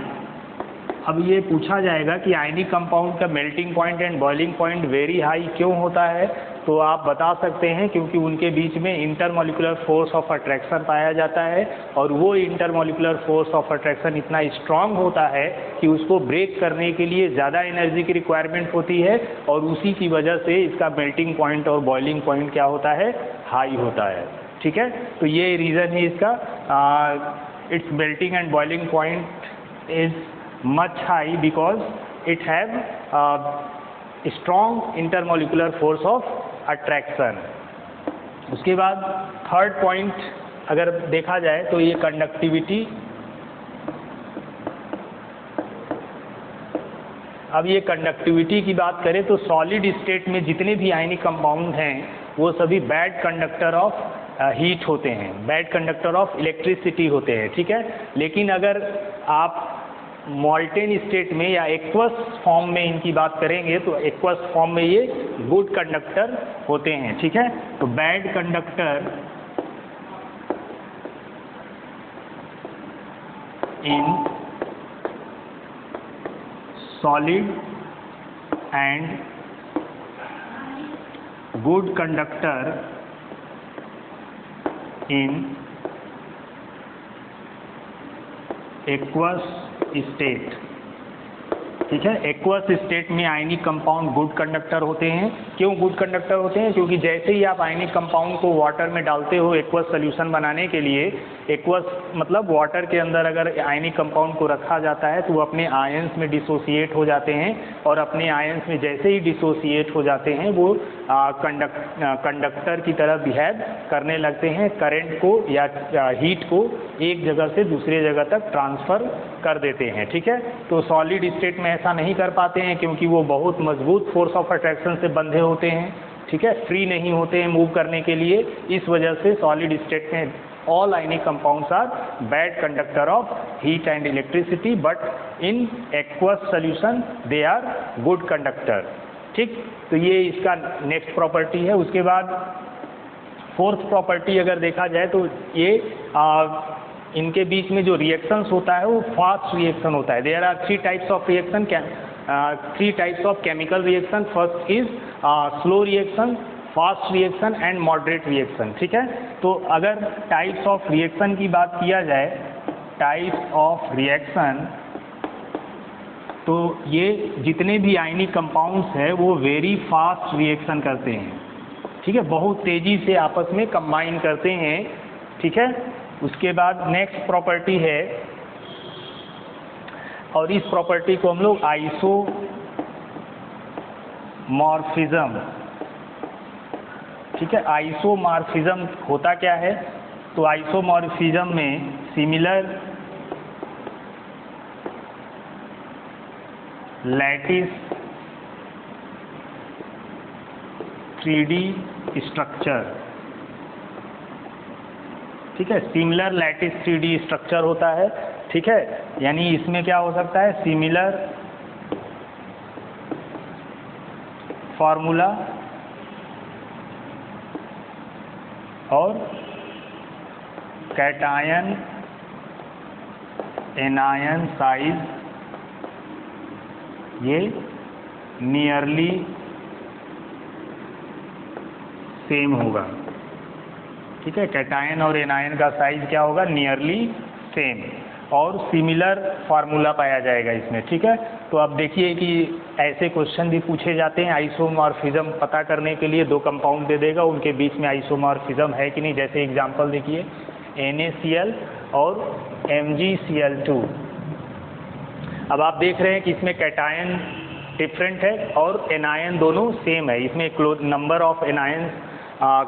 अब ये पूछा जाएगा कि आयनिक कंपाउंड का melting point and boiling point very high क्यों होता है? तो आप बता सकते हैं क्योंकि उनके बीच में इंटरमॉलिक्यूलर फोर्स ऑफ अट्रैक्शन पाया जाता है, और वो इंटरमॉलिक्यूलर फोर्स ऑफ अट्रैक्शन इतना स्ट्रांग होता है कि उसको ब्रेक करने के लिए ज़्यादा एनर्जी की रिक्वायरमेंट होती है, और उसी की वजह से इसका मेल्टिंग पॉइंट और बॉइलिंग पॉइंट क्या होता है? हाई होता है, ठीक है। तो ये रीज़न है इसका। its melting and boiling point is much high because it have strong intermolecular force of attraction. उसके बाद थर्ड पॉइंट अगर देखा जाए तो ये कंडक्टिविटी। अब ये कंडक्टिविटी की बात करें तो सॉलिड स्टेट में जितने भी आयनिक कंपाउंड हैं वो सभी बैड कंडक्टर ऑफ हीट होते हैं, बैड कंडक्टर ऑफ इलेक्ट्रिसिटी होते हैं, ठीक है। लेकिन अगर आप मॉल्टेन स्टेट में या एक्वस फॉर्म में इनकी बात करेंगे तो एक्वस फॉर्म में ये गुड कंडक्टर होते हैं, ठीक है। तो bad conductor in solid and good conductor in aqueous state, ठीक है। एक्वस स्टेट में आयनिक कंपाउंड गुड कंडक्टर होते हैं। क्यों गुड कंडक्टर होते हैं? क्योंकि जैसे ही आप आयनिक कंपाउंड को वाटर में डालते हो एक्वस सोल्यूशन बनाने के लिए, एक्वस मतलब वाटर के अंदर अगर आयनिक कंपाउंड को रखा जाता है तो वो अपने आयंस में डिसोसिएट हो जाते हैं और अपने आयंस में जैसे ही डिसोसिएट हो जाते हैं वो कंडक्टर की तरह बिहेव करने लगते हैं, करंट को या हीट को एक जगह से दूसरे जगह तक ट्रांसफ़र कर देते हैं, ठीक है। तो सॉलिड स्टेट में ऐसा नहीं कर पाते हैं क्योंकि वो बहुत मजबूत फोर्स ऑफ अट्रैक्शन से बंधे होते हैं, ठीक है, फ्री नहीं होते हैं मूव करने के लिए। इस वजह से सॉलिड स्टेट में all ionic compounds are bad conductor of heat and electricity, but in aqueous solution they are good conductor, ठीक। तो ये इसका नेक्स्ट प्रॉपर्टी है। उसके बाद फोर्थ प्रॉपर्टी अगर देखा जाए तो ये इनके बीच में जो रिएक्शंस होता है वो फास्ट रिएक्शन होता है। There are three types of reaction, three types of chemical reaction. First is slow reaction, fast reaction and moderate reaction, ठीक है। तो अगर टाइप्स ऑफ रिएक्शन की बात किया जाए, टाइप्स ऑफ रिएक्शन, तो ये जितने भी आयनिक कंपाउंड्स हैं वो वेरी फास्ट रिएक्शन करते हैं, ठीक है, बहुत तेज़ी से आपस में कंबाइन करते हैं, ठीक है। उसके बाद नेक्स्ट प्रॉपर्टी है और इस प्रॉपर्टी को हम लोग आइसोमॉर्फिज्म, ठीक है। आइसोमॉर्फिज्म होता क्या है? तो आइसोमॉर्फिज्म में सिमिलर लैटिस 3D स्ट्रक्चर, ठीक है, सिमिलर लैटिस 3D स्ट्रक्चर होता है, ठीक है। यानी इसमें क्या हो सकता है? सिमिलर फार्मूला और कैटायन एनायन साइज ये नियरली सेम होगा, ठीक है। कैटायन और एनायन का साइज क्या होगा? नियरली सेम, और सिमिलर फार्मूला पाया जाएगा इसमें, ठीक है। तो अब देखिए कि ऐसे क्वेश्चन भी पूछे जाते हैं आइसोमॉर्फिज्म पता करने के लिए। दो कंपाउंड दे देगा, उनके बीच में आइसोमॉर्फिज्म है कि नहीं। जैसे एग्जांपल देखिए NaCl और MgCl2। अब आप देख रहे हैं कि इसमें कैटायन डिफरेंट है और एनायन दोनों सेम है। इसमें नंबर ऑफ एनायन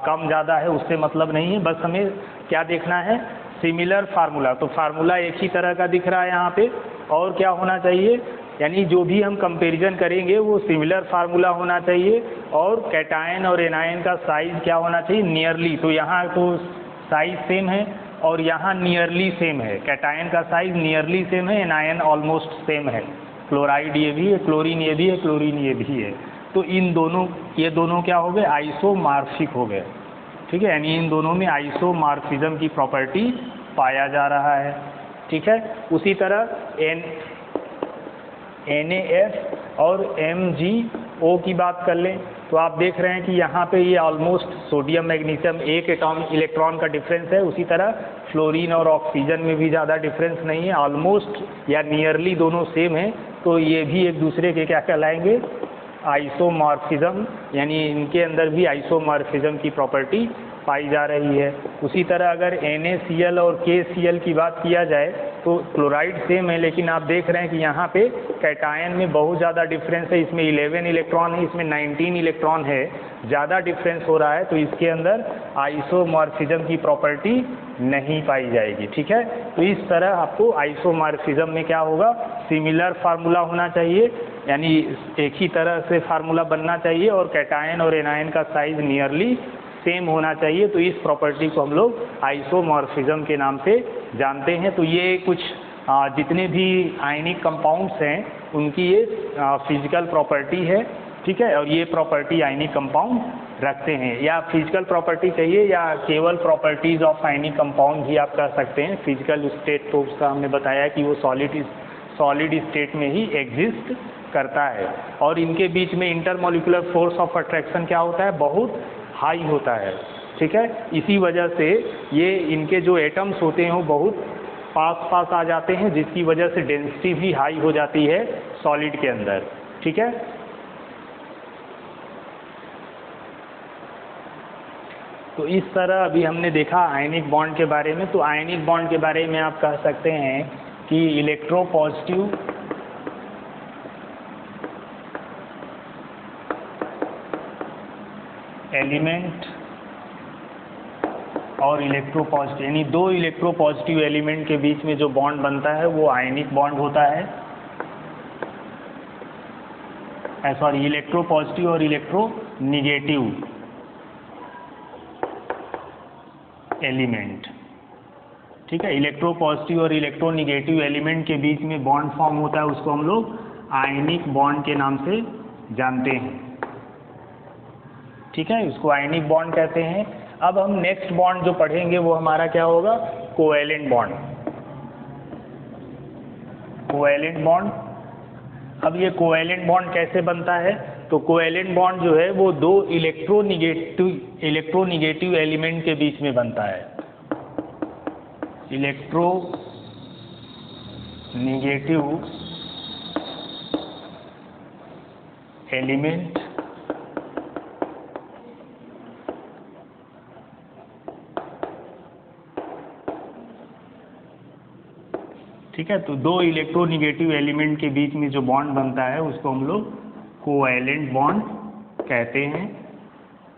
कम ज़्यादा है, उससे मतलब नहीं है, बस हमें क्या देखना है? Similar formula. तो फार्मूला एक ही तरह का दिख रहा है यहाँ पे, और क्या होना चाहिए? यानी जो भी हम कंपैरिजन करेंगे वो सिमिलर फार्मूला होना चाहिए, और कैटायन और एनायन का साइज क्या होना चाहिए? नियरली। तो यहाँ तो साइज सेम है और यहाँ नियरली सेम है। कैटायन का साइज नियरली सेम है, एनायन ऑलमोस्ट सेम है। क्लोराइड ये भी है, क्लोरीन ये भी है, क्लोरीन ये भी है। तो इन दोनों, ये दोनों क्या हो गए? आइसोमॉर्फिक हो गए, ठीक है। यानी इन दोनों में आइसोमॉर्फिज्म की प्रॉपर्टी पाया जा रहा है, ठीक है। उसी तरह NaF और MgO की बात कर लें तो आप देख रहे हैं कि यहाँ पे ये ऑलमोस्ट सोडियम मैग्नीशियम एक इलेक्ट्रॉन का डिफरेंस है। उसी तरह फ्लोरीन और ऑक्सीजन में भी ज़्यादा डिफरेंस नहीं है, ऑलमोस्ट या नियरली दोनों सेम है। तो ये भी एक दूसरे के क्या कहलाएंगे? आइसोमॉर्फिज्म, यानी इनके अंदर भी आइसोमॉर्फिज्म की प्रॉपर्टी पाई जा रही है। उसी तरह अगर NaCl और KCl की बात किया जाए तो क्लोराइड सेम है, लेकिन आप देख रहे हैं कि यहाँ पे कैटायन में बहुत ज़्यादा डिफरेंस है। इसमें 11 इलेक्ट्रॉन है, इसमें 19 इलेक्ट्रॉन है, ज़्यादा डिफरेंस हो रहा है, तो इसके अंदर आइसोमॉर्फिज्म की प्रॉपर्टी नहीं पाई जाएगी। ठीक है, तो इस तरह आपको आइसोमॉर्फिज्म में क्या होगा, सिमिलर फार्मूला होना चाहिए, यानी एक ही तरह से फार्मूला बनना चाहिए और कैटायन और एनायन का साइज नियरली सेम होना चाहिए। तो इस प्रॉपर्टी को हम लोग आइसोमॉर्फिज्म के नाम से जानते हैं। तो ये कुछ जितने भी आयनिक कंपाउंड्स हैं उनकी ये फिजिकल प्रॉपर्टी है। ठीक है, और ये प्रॉपर्टी आयनिक कंपाउंड रखते हैं। या फिजिकल प्रॉपर्टी चाहिए या केवल प्रॉपर्टीज़ ऑफ आयनिक कंपाउंड भी आप कह सकते हैं। फिजिकल स्टेट तो उसका हमने बताया कि वो सॉलिड स्टेट में ही एग्जिस्ट करता है, और इनके बीच में इंटरमोलिकुलर फोर्स ऑफ अट्रैक्शन क्या होता है, बहुत हाई होता है। ठीक है, इसी वजह से ये इनके जो एटम्स होते हैं वो बहुत पास आ जाते हैं, जिसकी वजह से डेंसिटी भी हाई हो जाती है सॉलिड के अंदर। ठीक है, तो इस तरह अभी हमने देखा आयनिक बॉन्ड के बारे में। तो आयनिक बॉन्ड के बारे में आप कह सकते हैं कि इलेक्ट्रोपॉजिटिव एलिमेंट और इलेक्ट्रोपॉजिटिव, यानी दो इलेक्ट्रोपॉजिटिव एलिमेंट के बीच में जो बॉन्ड बनता है वो आयनिक बॉन्ड होता है। सॉरी, इलेक्ट्रोपॉजिटिव और इलेक्ट्रोनिगेटिव एलिमेंट। ठीक है, इलेक्ट्रोपॉजिटिव और इलेक्ट्रोनिगेटिव एलिमेंट के बीच में बॉन्ड फॉर्म होता है, उसको हम लोग आयनिक बॉन्ड के नाम से जानते हैं। ठीक है, इसको आयनिक बॉन्ड कहते हैं। अब हम नेक्स्ट बॉन्ड जो पढ़ेंगे वो हमारा क्या होगा, कोवैलेंट बॉन्ड। कोवैलेंट बॉन्ड, अब ये कोवैलेंट बॉन्ड कैसे बनता है, तो कोवैलेंट बॉन्ड जो है वो दो इलेक्ट्रोनिगेटिव एलिमेंट के बीच में बनता है। इलेक्ट्रोनिगेटिव एलिमेंट ठीक है, तो दो इलेक्ट्रोनिगेटिव एलिमेंट के बीच में जो बॉन्ड बनता है उसको हम लोग कोवैलेंट बॉन्ड कहते हैं।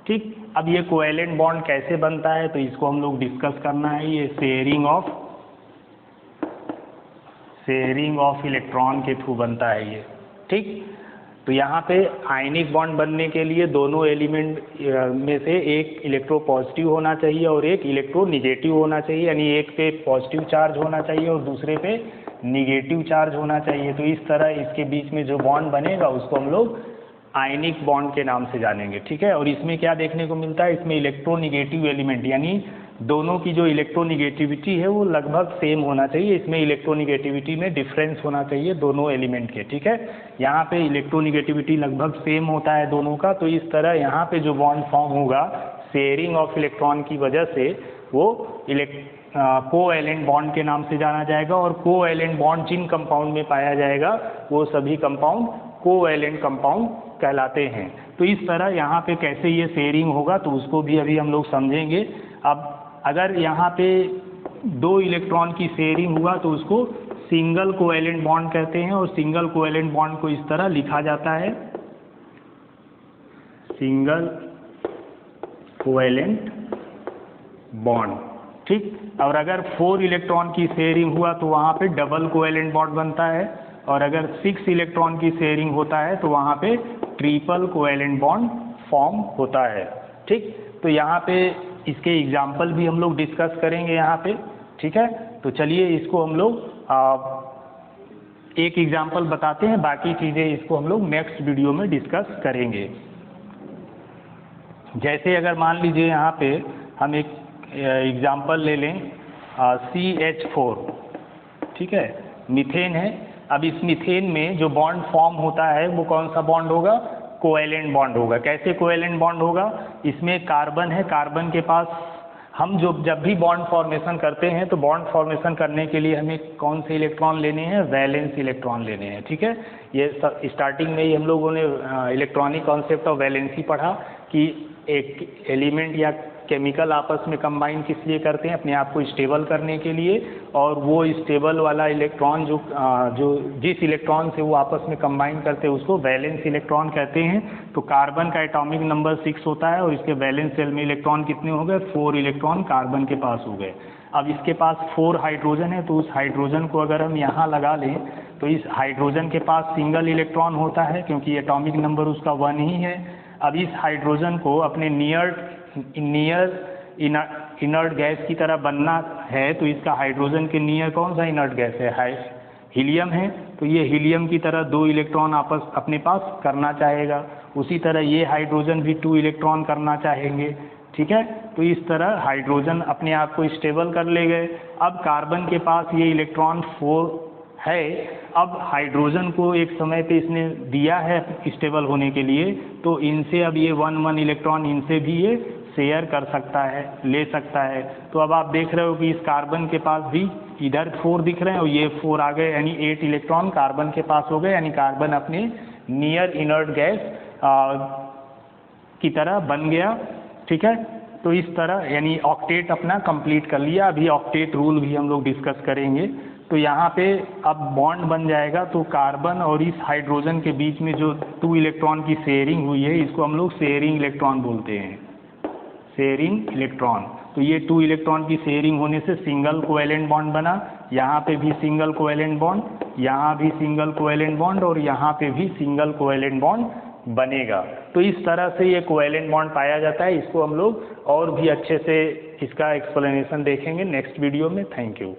ठीक, अब ये कोवैलेंट बॉन्ड कैसे बनता है तो इसको हम लोग डिस्कस करना है। ये शेयरिंग ऑफ इलेक्ट्रॉन के थ्रू बनता है ये। ठीक, तो यहाँ पे आयनिक बॉन्ड बनने के लिए दोनों एलिमेंट में से एक इलेक्ट्रोपॉजिटिव होना चाहिए और एक इलेक्ट्रोनिगेटिव होना चाहिए, यानी एक पे पॉजिटिव चार्ज होना चाहिए और दूसरे पे निगेटिव चार्ज होना चाहिए। तो इस तरह इसके बीच में जो बॉन्ड बनेगा उसको हम लोग आयनिक बॉन्ड के नाम से जानेंगे। ठीक है, और इसमें क्या देखने को मिलता है, इसमें इलेक्ट्रोनिगेटिव एलिमेंट यानी दोनों की जो इलेक्ट्रोनिगेटिविटी है वो लगभग सेम होना चाहिए। इसमें इलेक्ट्रोनिगेटिविटी में डिफरेंस होना चाहिए दोनों एलिमेंट के। ठीक है, यहाँ पे इलेक्ट्रोनिगेटिविटी लगभग सेम होता है दोनों का। तो इस तरह यहाँ पे जो बॉन्ड फॉर्म होगा शेयरिंग ऑफ इलेक्ट्रॉन की वजह से वो कोवैलेंट बॉन्ड के नाम से जाना जाएगा। और कोवैलेंट बॉन्ड जिन कंपाउंड में पाया जाएगा वो सभी कंपाउंड कोवैलेंट कंपाउंड कहलाते हैं। तो इस तरह यहाँ पे कैसे ये शेयरिंग होगा तो उसको भी अभी हम लोग समझेंगे। अब अगर यहाँ पे दो इलेक्ट्रॉन की शेयरिंग हुआ तो उसको सिंगल कोवैलेंट बॉन्ड कहते हैं, और सिंगल कोवैलेंट बॉन्ड को इस तरह लिखा जाता है, सिंगल कोवैलेंट बॉन्ड। ठीक, और अगर 4 इलेक्ट्रॉन की शेयरिंग हुआ तो वहाँ पे डबल कोवैलेंट बॉन्ड बनता है, और अगर 6 इलेक्ट्रॉन की शेयरिंग होता है तो वहाँ पे ट्रिपल कोवैलेंट बॉन्ड फॉर्म होता है। ठीक, तो यहाँ पे इसके एग्जाम्पल भी हम लोग डिस्कस करेंगे यहाँ पे। ठीक है, तो चलिए इसको हम लोग एक एग्जाम्पल बताते हैं, बाकी चीज़ें इसको हम लोग नेक्स्ट वीडियो में डिस्कस करेंगे। जैसे अगर मान लीजिए यहाँ पे हम एक एग्जाम्पल ले लें CH4। ठीक है, मीथेन है। अब इस मीथेन में जो बॉन्ड फॉर्म होता है वो कौन सा बॉन्ड होगा, कोवैलेंट बॉन्ड होगा। कैसे कोवैलेंट बॉन्ड होगा, इसमें कार्बन है, कार्बन के पास हम जब भी बॉन्ड फॉर्मेशन करते हैं तो बॉन्ड फॉर्मेशन करने के लिए हमें कौन से इलेक्ट्रॉन लेने हैं, वैलेंस इलेक्ट्रॉन लेने हैं। ठीक है, ये स्टार्टिंग में ही हम लोगों ने इलेक्ट्रॉनिक कॉन्सेप्ट ऑफ वैलेंसी पढ़ा कि एक एलिमेंट या केमिकल आपस में कंबाइन किस लिए करते हैं? अपने आप को स्टेबल करने के लिए। और वो स्टेबल वाला इलेक्ट्रॉन जो जिस इलेक्ट्रॉन से वो आपस में कंबाइन करते हैं उसको वैलेंस इलेक्ट्रॉन कहते हैं। तो कार्बन का एटॉमिक नंबर 6 होता है और इसके वैलेंस शेल में इलेक्ट्रॉन कितने हो गए? 4 इलेक्ट्रॉन कार्बन के पास हो गए। अब इसके पास 4 हाइड्रोजन है, तो उस हाइड्रोजन को अगर हम यहाँ लगा लें तो इस हाइड्रोजन के पास सिंगल इलेक्ट्रॉन होता है क्योंकि एटॉमिक नंबर उसका 1 ही है। अब इस हाइड्रोजन को अपने नियर इनर्ट गैस की तरह बनना है, तो इसका हाइड्रोजन के नियर कौन सा इनर्ट गैस है? हीलियम है। तो ये हीलियम की तरह 2 इलेक्ट्रॉन आपस अपने पास करना चाहेगा। उसी तरह ये हाइड्रोजन भी 2 इलेक्ट्रॉन करना चाहेंगे। ठीक है, तो इस तरह हाइड्रोजन अपने आप को स्टेबल कर ले गए। अब कार्बन के पास ये इलेक्ट्रॉन 4 है। अब हाइड्रोजन को एक समय पे इसने दिया है स्टेबल होने के लिए, तो इनसे अब ये 1 इलेक्ट्रॉन इनसे भी ये शेयर कर सकता है, ले सकता है। तो अब आप देख रहे हो कि इस कार्बन के पास भी इधर 4 दिख रहे हैं और ये 4 आ गए, यानी 8 इलेक्ट्रॉन कार्बन के पास हो गए, यानी कार्बन अपने नियर इनर्ट गैस की तरह बन गया। ठीक है, तो इस तरह यानी ऑक्टेट अपना कंप्लीट कर लिया। अभी ऑक्टेट रूल भी हम लोग डिस्कस करेंगे। तो यहाँ पे अब बॉन्ड बन जाएगा, तो कार्बन और इस हाइड्रोजन के बीच में जो 2 इलेक्ट्रॉन की शेयरिंग हुई है इसको हम लोग शेयरिंग इलेक्ट्रॉन बोलते हैं, शेयरिंग इलेक्ट्रॉन। तो ये 2 इलेक्ट्रॉन की शेयरिंग होने से सिंगल कोवेलेंट बॉन्ड बना। यहाँ पे भी सिंगल कोवेलेंट बॉन्ड, यहाँ भी सिंगल कोवेलेंट बॉन्ड और यहाँ पे भी सिंगल कोवेलेंट बॉन्ड बनेगा। तो इस तरह से ये कोवेलेंट बॉन्ड पाया जाता है। इसको हम लोग और भी अच्छे से इसका एक्सप्लेनेशन देखेंगे नेक्स्ट वीडियो में। Thank you.